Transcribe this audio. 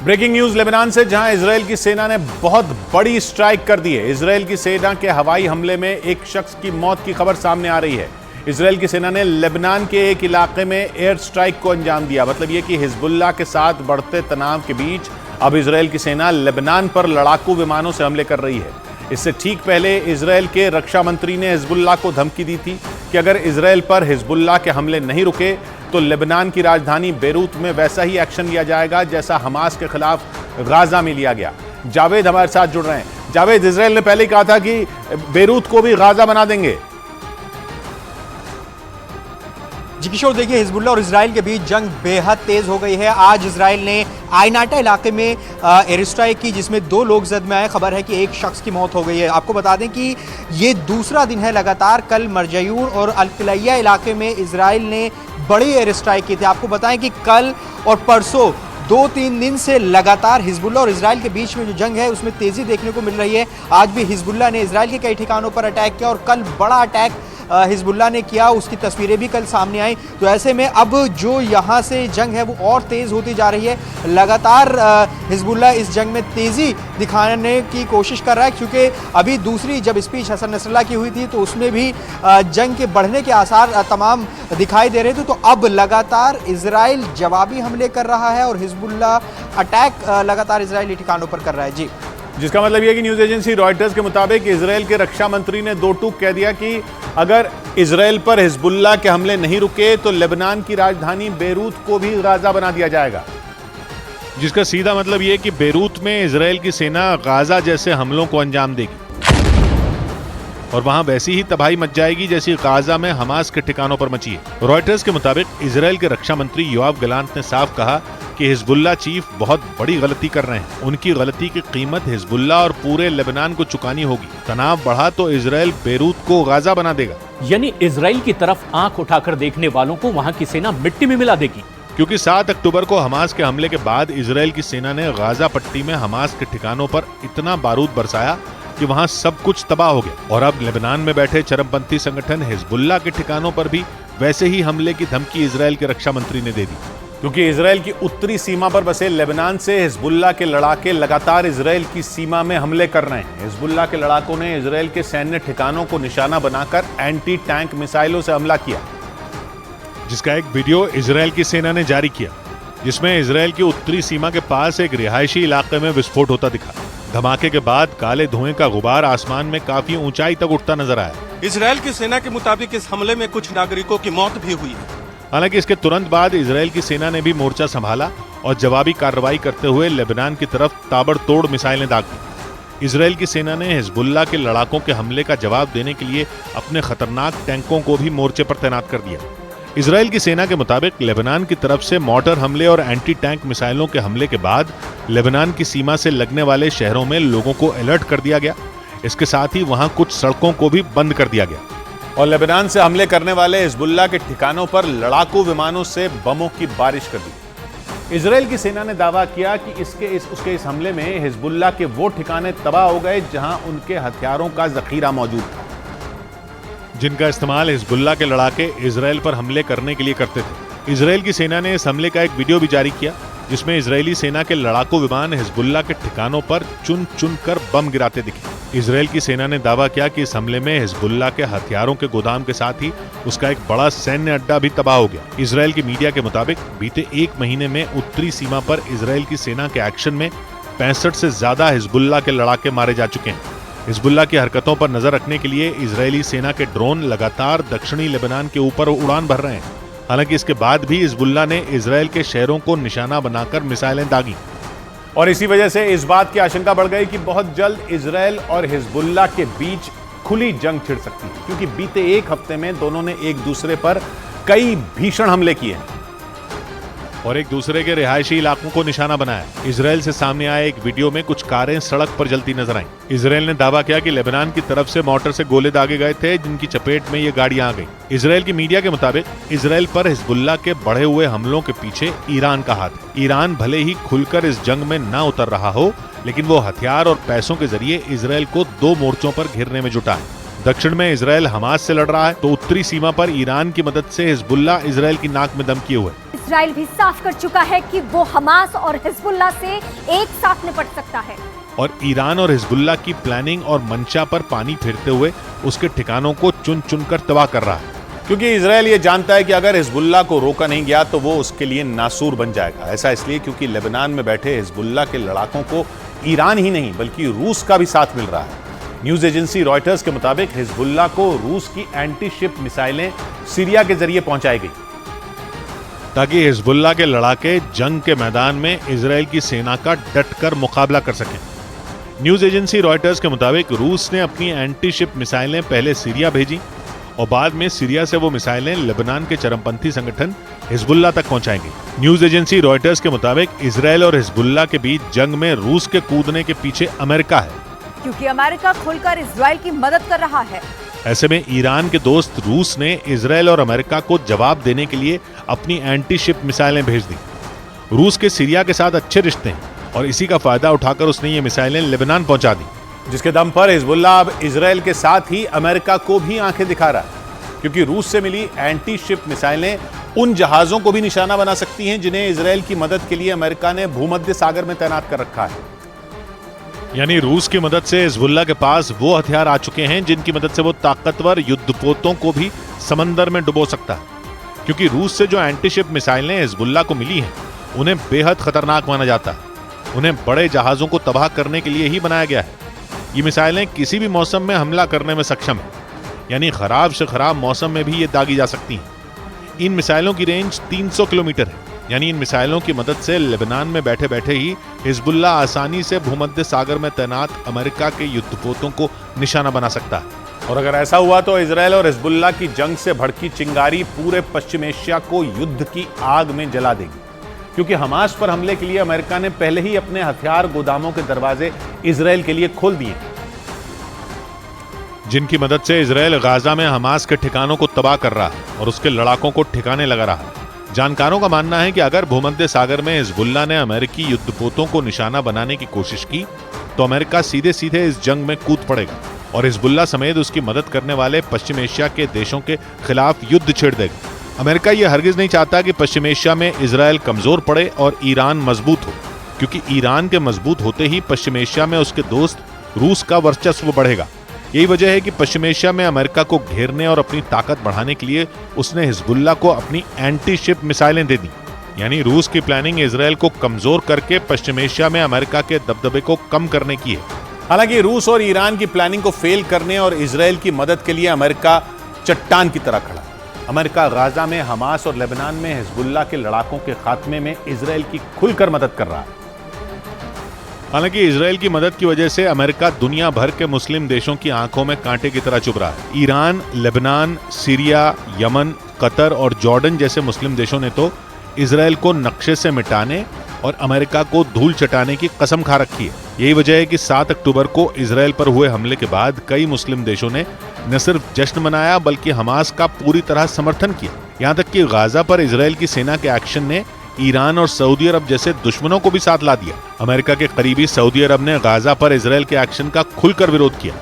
Breaking news Lebanon से, जहां Israel की सेना ने बहुत बड़ी स्ट्राइक कर दी है। इजरायल की सेना के हवाई हमले में एक शख्स की मौत की खबर सामने आ रही है। इजरायल की सेना ने लेबनान के एक इलाके में एयर स्ट्राइक को अंजाम दिया। मतलब यह कि हिजबुल्लाह के साथ बढ़ते तनाव के बीच अब इजरायल की सेना लेबनान पर लड़ाकू विमानों से हमले कर रही है। इससे ठीक पहले इजरायल के रक्षा मंत्री ने हिजबुल्लाह को धमकी दी थी कि अगर इजरायल पर हिजबुल्लाह के हमले नहीं रुके तो लेबनान की राजधानी बेरूत में वैसा ही एक्शन लिया जाएगा जैसा हमास के खिलाफ गाजा में लिया गया। जावेद हमारे साथ जुड़ रहे हैं। जावेद, इजरायल ने पहले ही कहा था कि बेरूत को भी गाजा बना देंगे। जी किशोर, देखिए हिजबुल्लाह और इजराइल के बीच जंग बेहद तेज हो गई है। आज इजराइल ने आयनाटा इलाके में एयर स्ट्राइक की, जिसमें 2 लोग जद में आए। खबर है कि एक शख्स की मौत हो गई है। आपको बता दें कि ये दूसरा दिन है लगातार। कल मरजयूर और अल-किलैया इलाके में इजराइल ने बड़ी एयर स्ट्राइक की थी। आपको बताएं कि कल और परसों 2-3 दिन से लगातार हिजबुल्लाह और इजराइल के बीच में जो जंग है उसमें तेजी देखने को मिल रही है। आज भी हिजबुल्लाह ने इजराइल के कई ठिकानों पर अटैक किया और कल बड़ा अटैक हिजबुल्लाह ने किया, उसकी तस्वीरें भी कल सामने आई। तो ऐसे में अब जो यहाँ से जंग है वो और तेज़ होती जा रही है। लगातार हिजबुल्लाह इस जंग में तेज़ी दिखाने की कोशिश कर रहा है, क्योंकि अभी दूसरी जब स्पीच हसन नसरल्लाह की हुई थी तो उसमें भी जंग के बढ़ने के आसार तमाम दिखाई दे रहे थे। तो अब लगातार इजराइल जवाबी हमले कर रहा है और हिजबुल्लाह अटैक लगातार इजरायली ठिकानों पर कर रहा है। जी, जिसका मतलब यह कि न्यूज एजेंसी रॉयटर्स के मुताबिक इजरायल के रक्षा मंत्री ने 2 टूक कह दिया कि अगर इजरायल पर हिजबुल्लाह के हमले नहीं रुके तो लेबनान की राजधानी बेरूत को भी गाजा बना दिया जाएगा। जिसका सीधा मतलब यह कि बेरूत में इजरायल की सेना गाजा जैसे हमलों को अंजाम देगी और वहां वैसी ही तबाही मच जाएगी जैसी गाजा में हमास के ठिकानों पर मची है। रॉयटर्स के मुताबिक इजरायल के रक्षा मंत्री योआव गलांत ने साफ कहा कि हिजबुल्लाह चीफ बहुत बड़ी गलती कर रहे हैं। उनकी गलती की कीमत हिजबुल्लाह और पूरे लेबनान को चुकानी होगी। तनाव बढ़ा तो इजरायल बेरूत को गाजा बना देगा। यानी इजराइल की तरफ आंख उठाकर देखने वालों को वहां की सेना मिट्टी में मिला देगी। क्योंकि 7 अक्टूबर को हमास के हमले के बाद इजरायल की सेना ने गाजा पट्टी में हमास के ठिकानों पर इतना बारूद बरसाया कि वहां सब कुछ तबाह हो गया। और अब लेबनान में बैठे चरमपंथी संगठन हिजबुल्लाह के ठिकानों पर भी वैसे ही हमले की धमकी इजरायल के रक्षा मंत्री ने दे दी। क्योंकि इजरायल की उत्तरी सीमा पर बसे लेबनान से हिजबुल्लाह के लड़ाके लगातार इजरायल की सीमा में हमले कर रहे हैं। हिजबुल्लाह के लड़ाकों ने इजरायल के सैन्य ठिकानों को निशाना बनाकर एंटी टैंक मिसाइलों से हमला किया, जिसका एक वीडियो इजरायल की सेना ने जारी किया, जिसमें इजरायल की उत्तरी सीमा के पास एक रिहायशी इलाके में विस्फोट होता दिखा। धमाके के बाद काले धुएं का गुबार आसमान में काफी ऊंचाई तक उठता नजर आया। इजरायल की सेना के मुताबिक इस हमले में कुछ नागरिकों की मौत भी हुई है। हालांकि इसके तुरंत बाद इजरायल की सेना ने भी मोर्चा संभाला और जवाबी कार्रवाई करते हुए लेबनान की तरफ ताबड़तोड़ मिसाइलें दाग दी। इजरायल की सेना ने हिजबुल्लाह के लड़ाकों के हमले का जवाब देने के लिए अपने खतरनाक टैंकों को भी मोर्चे पर तैनात कर दिया। इजरायल की सेना के मुताबिक लेबनान की तरफ से मॉर्टर हमले और एंटी टैंक मिसाइलों के हमले के बाद लेबनान की सीमा से लगने वाले शहरों में लोगों को अलर्ट कर दिया गया। इसके साथ ही वहां कुछ सड़कों को भी बंद कर दिया गया और लेबनान से हमले करने वाले हिजबुल्लाह के ठिकानों पर लड़ाकू विमानों से बमों की बारिश कर दी। इजरायल की सेना ने दावा किया कि उसके इस हमले में हिजबुल्लाह के वो ठिकाने तबाह हो गए जहां उनके हथियारों का जखीरा मौजूद था, जिनका इस्तेमाल हिजबुल्लाह के लड़ाके इजरायल पर हमले करने के लिए करते थे। इजरायल की सेना ने इस हमले का एक वीडियो भी जारी किया, जिसमें इजरायली सेना के लड़ाकू विमान हिजबुल्लाह के ठिकानों पर चुन चुन कर बम गिराते दिखे। इजरायल की सेना ने दावा किया कि इस हमले में हिजबुल्लाह के हथियारों के गोदाम के साथ ही उसका एक बड़ा सैन्य अड्डा भी तबाह हो गया। इजरायल की मीडिया के मुताबिक बीते 1 महीने में उत्तरी सीमा पर इजरायल की सेना के एक्शन में 65 से ज्यादा हिजबुल्लाह के लड़ाके मारे जा चुके हैं। हिजबुल्लाह की हरकतों पर नजर रखने के लिए इजरायली सेना के ड्रोन लगातार दक्षिणी लेबनान के ऊपर उड़ान भर रहे हैं। हालांकि इसके बाद भी हिजबुल्लाह ने इजरायल के शहरों को निशाना बनाकर मिसाइलें दागी और इसी वजह से इस बात की आशंका बढ़ गई कि बहुत जल्द इजरायल और हिजबुल्लाह के बीच खुली जंग छिड़ सकती है, क्योंकि बीते 1 हफ्ते में दोनों ने एक दूसरे पर कई भीषण हमले किए हैं और एक दूसरे के रिहायशी इलाकों को निशाना बनाया। इजरायल से सामने आए एक वीडियो में कुछ कारें सड़क पर जलती नजर आईं। इजरायल ने दावा किया कि लेबनान की तरफ से मोर्टर से गोले दागे गए थे, जिनकी चपेट में ये गाड़ियां आ गईं। इजरायल की मीडिया के मुताबिक इजरायल पर हिजबुल्लाह के बढ़े हुए हमलों के पीछे ईरान का हाथ है। ईरान भले ही खुलकर इस जंग में न उतर रहा हो, लेकिन वो हथियार और पैसों के जरिए इजरायल को 2 मोर्चों पर घेरने में जुटा है। दक्षिण में इसराइल हमास से लड़ रहा है तो उत्तरी सीमा पर ईरान की मदद से हिजबुल्ला इसराइल की नाक में दम किए हुए। इसराइल भी साफ कर चुका है कि वो हमास और हिजबुल्ला से एक साथ निपट सकता है और ईरान और हिजबुल्ला की प्लानिंग और मंशा पर पानी फेरते हुए उसके ठिकानों को चुन चुनकर तबाह कर रहा है, क्योंकि इजराइल ये जानता है कि अगर हिजबुल्ला को रोका नहीं गया तो वो उसके लिए नासूर बन जाएगा। ऐसा इसलिए क्योंकि लेबनान में बैठे हिजबुल्ला के लड़ाकों को ईरान ही नहीं बल्कि रूस का भी साथ मिल रहा है। न्यूज एजेंसी रॉयटर्स के मुताबिक हिजबुल्ला को रूस की एंटी शिप मिसाइलें सीरिया के जरिए पहुंचाई गई ताकि हिजबुल्ला के लड़ाके जंग के मैदान में इसराइल की सेना का डटकर मुकाबला कर सकें। न्यूज एजेंसी रॉयटर्स के मुताबिक रूस ने अपनी एंटी शिप मिसाइलें पहले सीरिया भेजी और बाद में सीरिया से वो मिसाइलें लेबनान के चरमपंथी संगठन हिजबुल्ला तक पहुंचाएंगी। न्यूज एजेंसी रॉयटर्स के मुताबिक इसराइल और हिजबुल्ला के बीच जंग में रूस के कूदने के पीछे अमेरिका है, क्योंकि अमेरिका खुलकर इसराइल की मदद कर रहा है। ऐसे में ईरान के दोस्त रूस ने इसराइल और अमेरिका को जवाब देने के लिए अपनी एंटी शिप मिसाइलें भेज दी। रूस के सीरिया के साथ अच्छे रिश्ते हैं और इसी का फायदा उठाकर उसने ये मिसाइलें लेबनान पहुंचा दी, जिसके दम पर हिजबुल्ला अब इसराइल के साथ ही अमेरिका को भी आंखें दिखा रहा है, क्योंकि रूस से मिली एंटी शिप मिसाइलें उन जहाजों को भी निशाना बना सकती हैं जिन्हें इसराइल की मदद के लिए अमेरिका ने भूमध्य सागर में तैनात कर रखा है। यानी रूस की मदद से हिजबुल्ला के पास वो हथियार आ चुके हैं जिनकी मदद से वो ताकतवर युद्धपोतों को भी समंदर में डुबो सकता है, क्योंकि रूस से जो एंटी शिप मिसाइलें हिजबुल्ला को मिली हैं उन्हें बेहद खतरनाक माना जाता है। उन्हें बड़े जहाजों को तबाह करने के लिए ही बनाया गया है। ये मिसाइलें किसी भी मौसम में हमला करने में सक्षम है, यानी खराब से खराब मौसम में भी ये दागी जा सकती हैं। इन मिसाइलों की रेंज 300 किलोमीटर है, यानी इन मिसाइलों की मदद से लेबनान में बैठे बैठे ही हिजबुल्ला आसानी से भूमध्य सागर में तैनात अमेरिका के युद्धपोतों को निशाना बना सकता है। और अगर ऐसा हुआ तो इसराइल और हिजबुल्ला की जंग से भड़की चिंगारी पूरे पश्चिम एशिया को युद्ध की आग में जला देगी, क्योंकि हमास पर हमले के लिए अमेरिका ने पहले ही अपने हथियार गोदामों के दरवाजे इसराइल के लिए खोल दिए, जिनकी मदद से इसराइल गाजा में हमास के ठिकानों को तबाह कर रहा है और उसके लड़ाकों को ठिकाने लगा रहा है। जानकारों का मानना है कि अगर भूमध्य सागर में हिजबुल्ला ने अमेरिकी युद्धपोतों को निशाना बनाने की कोशिश की तो अमेरिका सीधे सीधे इस जंग में कूद पड़ेगा और हिजबुल्ला समेत उसकी मदद करने वाले पश्चिम एशिया के देशों के खिलाफ युद्ध छेड़ देगा। अमेरिका यह हरगिज नहीं चाहता कि पश्चिम एशिया में इसराइल कमजोर पड़े और ईरान मजबूत हो, क्योंकि ईरान के मजबूत होते ही पश्चिम एशिया में उसके दोस्त रूस का वर्चस्व बढ़ेगा। यही वजह है कि पश्चिम एशिया में अमेरिका को घेरने और अपनी ताकत बढ़ाने के लिए उसने हिजबुल्ला को अपनी एंटी शिप मिसाइलें दे दी। यानी रूस की प्लानिंग इसराइल को कमजोर करके पश्चिम एशिया में अमेरिका के दबदबे को कम करने की है। हालांकि रूस और ईरान की प्लानिंग को फेल करने और इसराइल की मदद के लिए अमेरिका चट्टान की तरह खड़ा। अमेरिका गाजा में हमास और लेबनान में हिजबुल्ला के लड़ाकों के खात्मे में इसराइल की खुलकर मदद कर रहा है। हालांकि इसराइल की मदद की वजह से अमेरिका दुनिया भर के मुस्लिम देशों की आंखों में कांटे की तरह चुभ रहा है। Iran, Lebanon, Syria, Yemen, Qatar और जॉर्डन जैसे मुस्लिम देशों ने तो इसराइल को नक्शे से मिटाने और अमेरिका को धूल चटाने की कसम खा रखी है। यही वजह है कि 7 अक्टूबर को इसराइल पर हुए हमले के बाद कई मुस्लिम देशों ने न सिर्फ जश्न मनाया बल्कि हमास का पूरी तरह समर्थन किया। यहाँ तक कि गाजा पर इसराइल की सेना के एक्शन ने ईरान और सऊदी अरब जैसे दुश्मनों को भी साथ ला दिया। अमेरिका के करीबी सऊदी अरब ने गाजा पर इसराइल के एक्शन का खुलकर विरोध किया।